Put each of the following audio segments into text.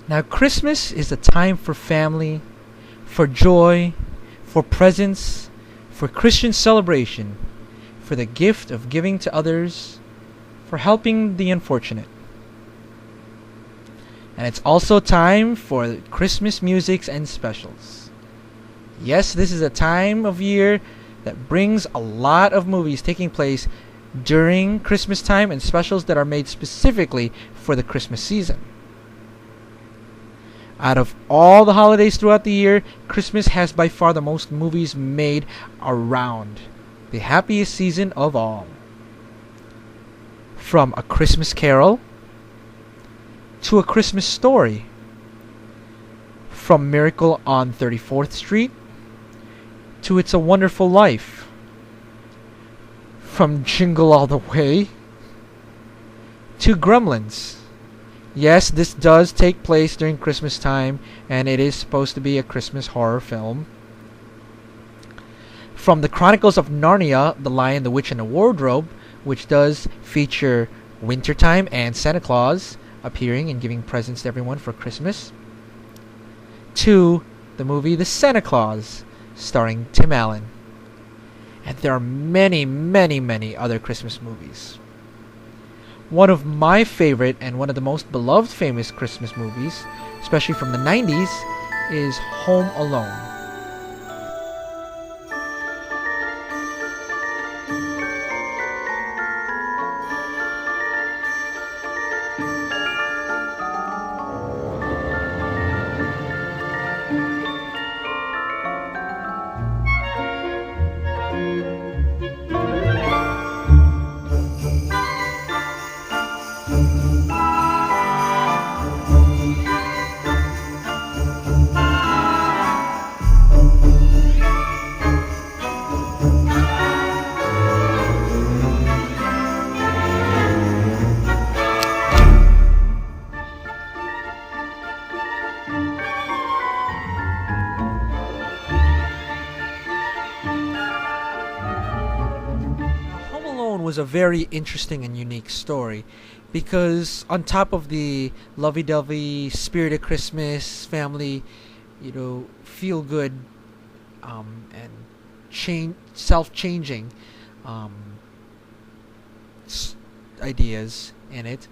Now, Christmas is a time for family, for joy, for presents, for Christian celebration, for the gift of giving to others, for helping the unfortunate. And it's also time for Christmas musics and specials. Yes, this is a time of year that brings a lot of movies taking place during Christmas time and specials that are made specifically for the Christmas season. Out of all the holidays throughout the year, Christmas has by far the most movies made around. The happiest season of all. From A Christmas Carol to A Christmas Story. From Miracle on 34th Street to It's a Wonderful Life. From Jingle All The Way to Gremlins. Yes, this does take place during Christmas time, and it is supposed to be a Christmas horror film. From the Chronicles of Narnia, The Lion, the Witch, and the Wardrobe, which does feature wintertime and Santa Claus appearing and giving presents to everyone for Christmas, to the movie The Santa Claus, starring Tim Allen. And there are many, many, many other Christmas movies. One of my favorite and one of the most beloved famous Christmas movies, especially from the 90s, is Home Alone. Was a very interesting and unique story because on top of the lovey-dovey spirit of Christmas family, feel good and self-changing ideas in it,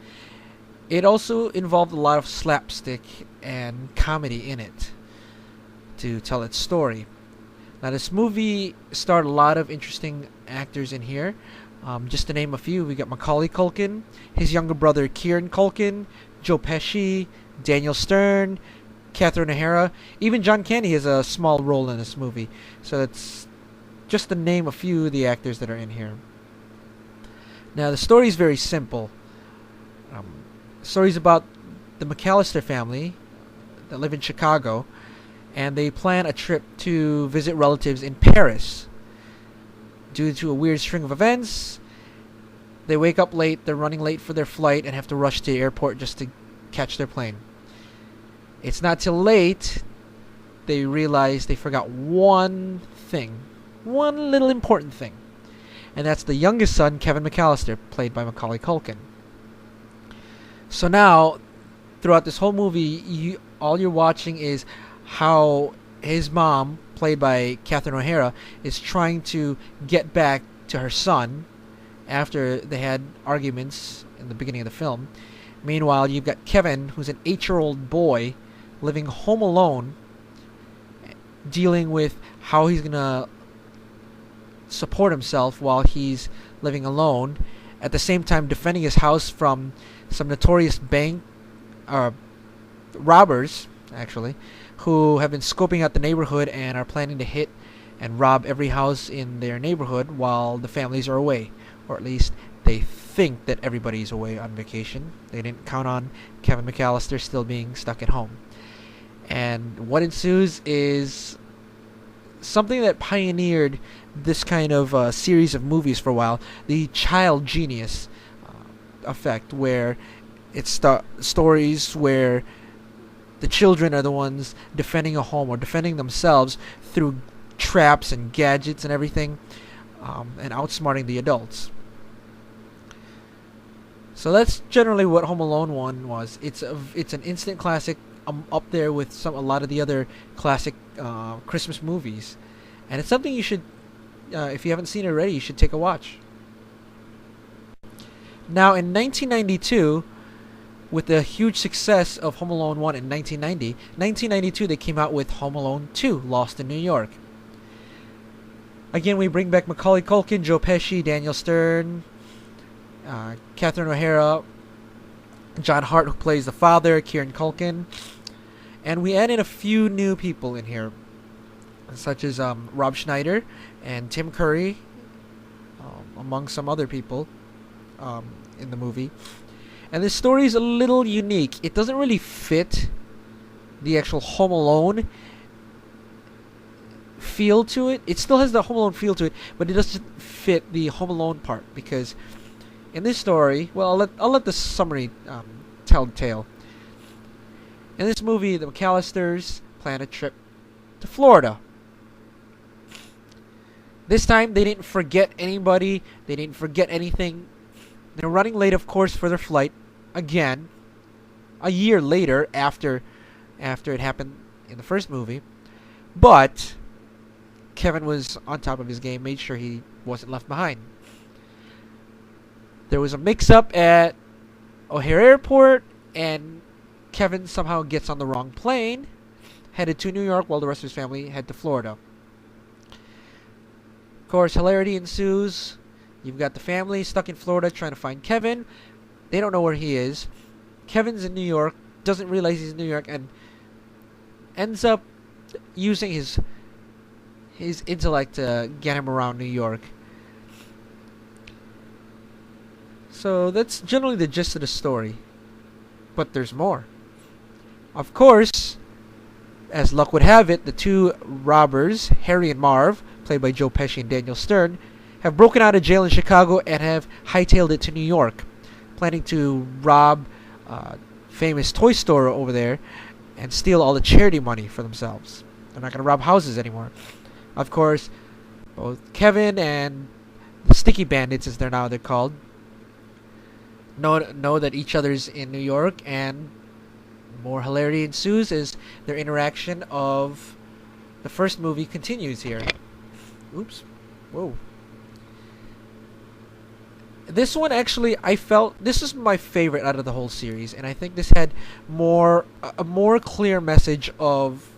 it also involved a lot of slapstick and comedy in it to tell its story. Now, this movie starred a lot of interesting actors in here. Just to name a few, we got Macaulay Culkin, his younger brother Kieran Culkin, Joe Pesci, Daniel Stern, Catherine O'Hara. Even John Candy has a small role in this movie. So that's just to name a few of the actors that are in here. Now, the story is very simple. The story is about the McAllister family that live in Chicago, and they plan a trip to visit relatives in Paris. Due to a weird string of events, they wake up late, they're running late for their flight, and have to rush to the airport just to catch their plane. It's not till late they realize they forgot one thing. One little important thing. And that's the youngest son, Kevin McAllister, played by Macaulay Culkin. So now, throughout this whole movie, all you're watching is how his mom, played by Catherine O'Hara, is trying to get back to her son after they had arguments in the beginning of the film. Meanwhile, you've got Kevin, who's an 8-year-old boy living home alone, dealing with how he's going to support himself while he's living alone, at the same time defending his house from some notorious bank robbers, actually, who have been scoping out the neighborhood and are planning to hit and rob every house in their neighborhood while the families are away. Or at least they think that everybody's away on vacation. They didn't count on Kevin McAllister still being stuck at home. And what ensues is something that pioneered this kind of series of movies for a while, the child genius effect, where it's stories where the children are the ones defending a home or defending themselves through traps and gadgets and everything, and outsmarting the adults. So that's generally what Home Alone 1 was. It's an instant classic up there with a lot of the other classic Christmas movies, and it's something you should, if you haven't seen it already, you should take a watch. Now, in 1992, with the huge success of Home Alone 1 in 1992 they came out with Home Alone 2, Lost in New York. Again, we bring back Macaulay Culkin, Joe Pesci, Daniel Stern, Catherine O'Hara, John Hart, who plays the father, Kieran Culkin, and we add in a few new people in here, such as Rob Schneider and Tim Curry, among some other people in the movie. And this story is a little unique. It doesn't really fit the actual Home Alone feel to it. It still has the Home Alone feel to it, but it doesn't fit the Home Alone part, because in this story, well, I'll let the summary tell the tale. In this movie, the McAllisters plan a trip to Florida. This time, they didn't forget anybody. They didn't forget anything. They're running late, of course, for their flight. Again, a year later, after it happened in the first movie. But Kevin was on top of his game, made sure he wasn't left behind. There was a mix-up at O'Hare Airport, and Kevin somehow gets on the wrong plane, headed to New York, while the rest of his family head to Florida. Of course, hilarity ensues. You've got the family stuck in Florida trying to find Kevin. They don't know where he is. Kevin's in New York, doesn't realize he's in New York, and ends up using his intellect to get him around New York. So that's generally the gist of the story. But there's more. Of course, as luck would have it, the two robbers, Harry and Marv, played by Joe Pesci and Daniel Stern, have broken out of jail in Chicago and have hightailed it to New York, planning to rob a famous toy store over there and steal all the charity money for themselves. They're not going to rob houses anymore. Of course, both Kevin and the Sticky Bandits, as they're called, know that each other's in New York, and more hilarity ensues as their interaction of the first movie continues here. Oops. Whoa. This one, actually, I felt this is my favorite out of the whole series, and I think this had a more clear message of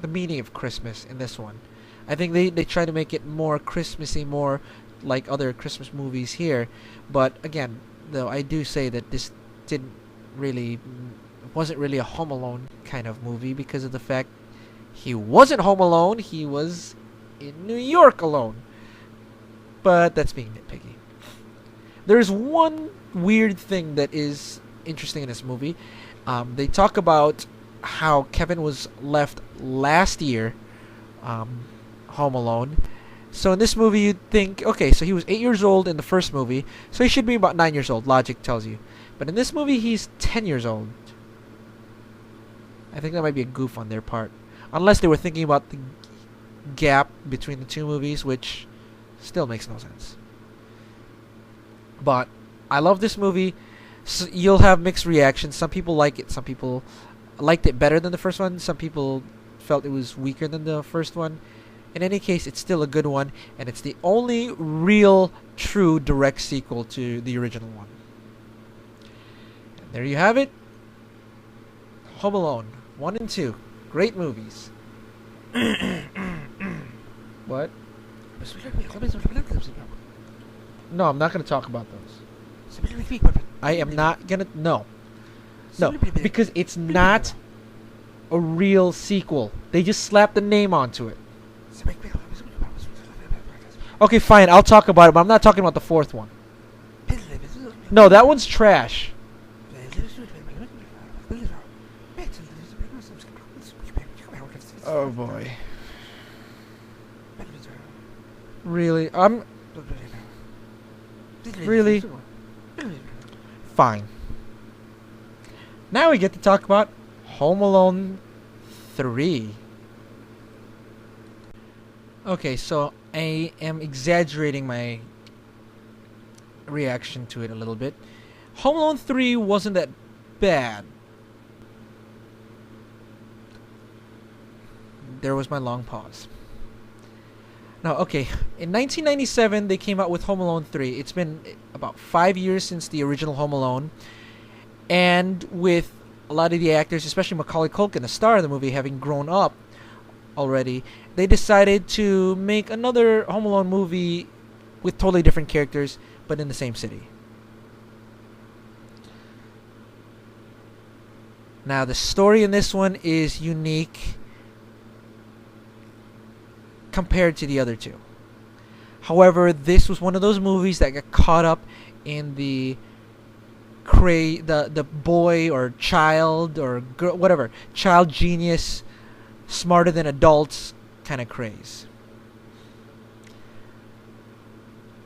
the meaning of Christmas in this one. I think they try to make it more Christmassy, more like other Christmas movies here. But again, though, I do say that this wasn't really a Home Alone kind of movie, because of the fact he wasn't home alone, he was in New York alone. But that's being nitpicky. There's one weird thing that is interesting in this movie. They talk about how Kevin was left last year home alone. So in this movie, you'd think, okay, so he was 8 years old in the first movie, so he should be about 9 years old, logic tells you. But in this movie, he's 10 years old. I think that might be a goof on their part. Unless they were thinking about the gap between the two movies, which still makes no sense. But I love this movie. So you'll have mixed reactions. Some people like it. Some people liked it better than the first one. Some people felt it was weaker than the first one. In any case, it's still a good one, and it's the only real, true, direct sequel to the original one. And there you have it. Home Alone 1 and 2. Great movies. What? No, I'm not going to talk about those. I am not going to... No, because it's not a real sequel. They just slapped the name onto it. Okay, fine, I'll talk about it, but I'm not talking about the fourth one. No, that one's trash. Oh boy. Really? Really? Fine. Now we get to talk about Home Alone 3. Okay, so I am exaggerating my reaction to it a little bit. Home Alone 3 wasn't that bad. there was my long pause. Now, okay, in 1997 they came out with Home Alone 3. It's been about 5 years since the original Home Alone, and with a lot of the actors, especially Macaulay Culkin, the star of the movie, having grown up already, they decided to make another Home Alone movie with totally different characters, but in the same city. Now, the story in this one is unique compared to the other two. However, this was one of those movies that got caught up in the boy or child or girl, whatever, child genius, smarter than adults kind of craze.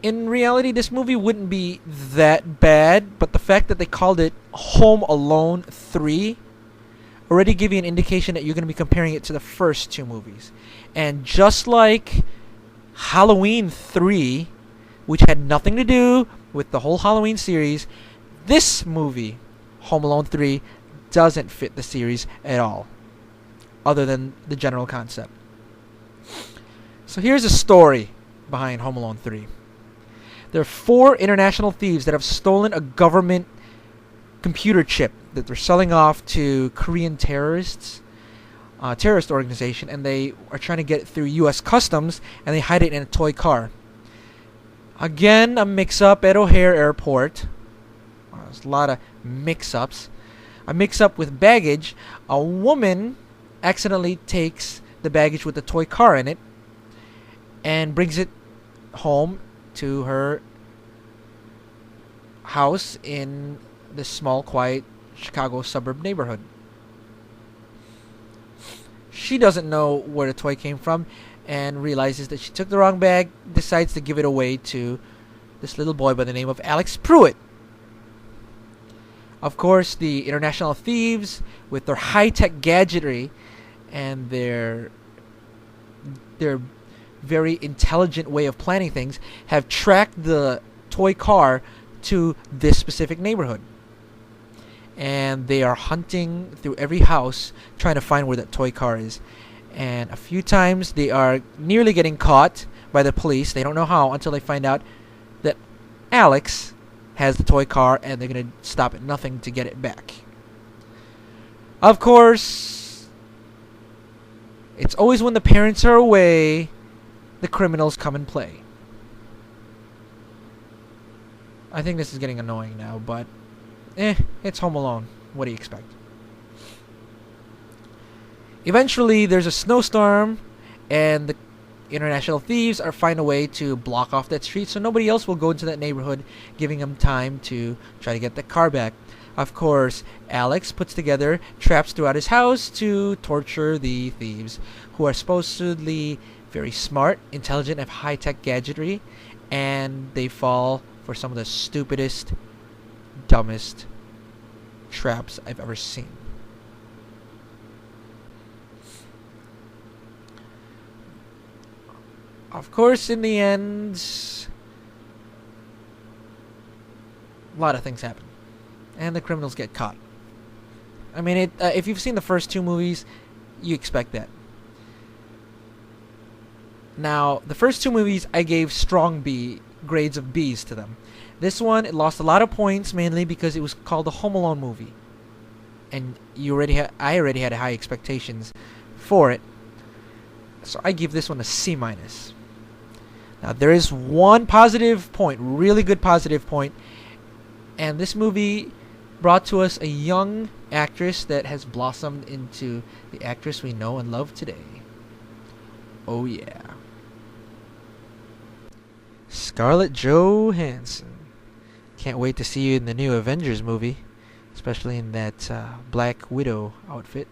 In reality, this movie wouldn't be that bad, but the fact that they called it Home Alone 3 already give you an indication that you're going to be comparing it to the first two movies. And just like Halloween 3, which had nothing to do with the whole Halloween series, this movie, Home Alone 3, doesn't fit the series at all, other than the general concept. So here's a story behind Home Alone 3. There are 4 international thieves that have stolen a government computer chip that they're selling off to Korean terrorist organization, and they are trying to get it through U.S. Customs, and they hide it in a toy car. Again, a mix-up at O'Hare Airport. There's a lot of mix-ups. A mix-up with baggage. A woman accidentally takes the baggage with the toy car in it and brings it home to her house in this small, quiet Chicago suburb neighborhood. She doesn't know where the toy came from and realizes that she took the wrong bag, decides to give it away to this little boy by the name of Alex Pruitt. Of course, the international thieves, with their high-tech gadgetry and their very intelligent way of planning things, have tracked the toy car to this specific neighborhood. And they are hunting through every house trying to find where that toy car is. And a few times they are nearly getting caught by the police. They don't know how until they find out that Alex has the toy car, and they're going to stop at nothing to get it back. Of course, it's always when the parents are away, the criminals come and play. I think this is getting annoying now, but it's Home Alone. What do you expect? Eventually, there's a snowstorm, and the international thieves find a way to block off that street so nobody else will go into that neighborhood, giving them time to try to get the car back. Of course, Alex puts together traps throughout his house to torture the thieves, who are supposedly very smart, intelligent, have high-tech gadgetry, and they fall for some of the stupidest, dumbest traps I've ever seen. Of course, in the end, a lot of things happen, and the criminals get caught. I mean, if you've seen the first two movies, you expect that. Now, the first two movies, I gave strong B grades of B's to them. This one, it lost a lot of points, mainly because it was called the Home Alone movie, and I already had high expectations for it, so I give this one a C minus. Now, there is one positive point, really good positive point, and this movie brought to us a young actress that has blossomed into the actress we know and love today. Oh yeah. Scarlett Johansson. Can't wait to see you in the new Avengers movie, especially in that Black Widow outfit.